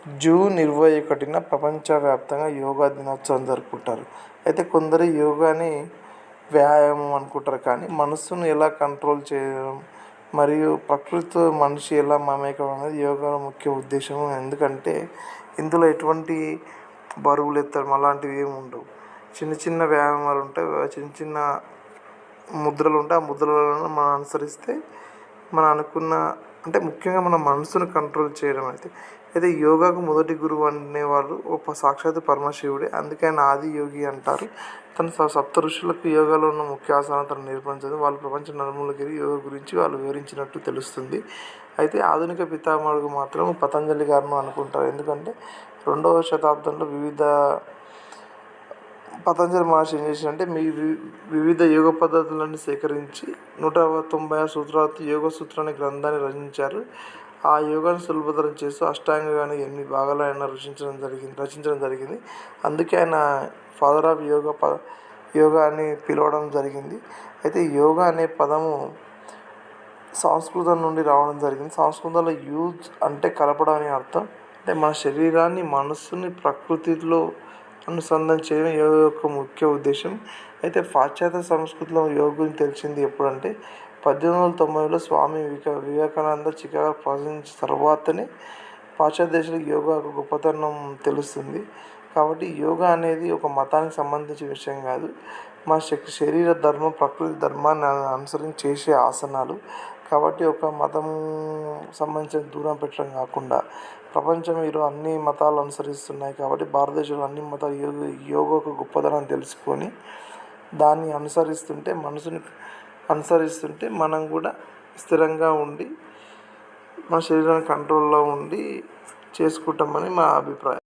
June 21న ప్రపంచవ్యాప్తంగా యోగా దినోత్సవం జరుపుకుంటారు. అయితే కొందరు యోగాని వ్యాయామం అనుకుంటారు, కానీ మనసును ఎలా కంట్రోల్ చేయడం మరియు ప్రకృతితో మనిషి ఎలా మమేకం అనేది యోగా ముఖ్య ఉద్దేశం. ఎందుకంటే ఇందులో ఎటువంటి బరువులు ఎత్తడం అలాంటివి ఏమి ఉండవు. చిన్న చిన్న వ్యాయామాలు ఉంటాయి, చిన్న చిన్న ముద్రలు ఉంటాయి. ఆ ముద్రలను మనం అనుసరిస్తే మనం అనుకున్న అంటే ముఖ్యంగా మన మనసును కంట్రోల్ చేయడం అయితే యోగాకు మొదటి గురువు అనేవాళ్ళు సాక్షాత్ పరమశివుడే. అందుకే ఆయన ఆది యోగి అంటారు. తన సప్త ఋషులకు యోగాలో ఉన్న ముఖ్య ఆసనాలు తను నేర్పించడం, వాళ్ళు ప్రపంచ నలుమూలకెళ్ళి యోగా గురించి వాళ్ళు వివరించినట్టు తెలుస్తుంది. అయితే ఆధునిక పితామహుడు మాత్రం పతంజలి గారిని అనుకుంటారు. ఎందుకంటే 2వ శతాబ్దంలో పతంజలి మహర్షి ఏం చేశారంటే వివిధ యోగ పద్ధతులను సేకరించి 196 సూత్రాలతో యోగ సూత్ర అనే గ్రంథాన్ని రచించారు. ఆ యోగాను సులభతరం చేస్తూ అష్టాంగ యోగాన్ని 8 భాగాలు ఆయన రచించడం జరిగింది. అందుకే ఆయన ఫాదర్ ఆఫ్ యోగా అని పిలవడం జరిగింది. అయితే యోగా అనే పదము సంస్కృతం నుండి రావడం జరిగింది. సంస్కృతంలో యూజ్ అంటే కలపడం అని అర్థం. అంటే మన శరీరాన్ని మనస్సుని ప్రకృతిలో అనుసంధానం చేయడం యోగా యొక్క ముఖ్య ఉద్దేశం. అయితే పాశ్చాత్య సంస్కృతిలో యోగా గురించి తెలిసింది ఎప్పుడంటే 1890లో స్వామి వివేకానంద చికాగో ప్రసంగించిన తర్వాతనే పాశ్చాత్య దేశాలకు యోగా గొప్పతనం తెలుస్తుంది. కాబట్టి యోగా అనేది ఒక మతానికి సంబంధించిన విషయం కాదు, మన శరీర ధర్మం ప్రకృతి ధర్మాన్ని అనుసరించి చేసే ఆసనాలు. కాబట్టి ఒక మతం సంబంధించిన దూరం పెట్టడం కాకుండా ప్రపంచం ఈరోజు అన్ని మతాలు అనుసరిస్తున్నాయి. కాబట్టి భారతదేశంలో అన్ని మతాలు యోగా ఒక గొప్పతనం తెలుసుకొని దాన్ని అనుసరిస్తుంటే మనం కూడా స్థిరంగా ఉండి మన శరీరాన్ని కంట్రోల్లో ఉండి చేసుకుంటామని మా అభిప్రాయం.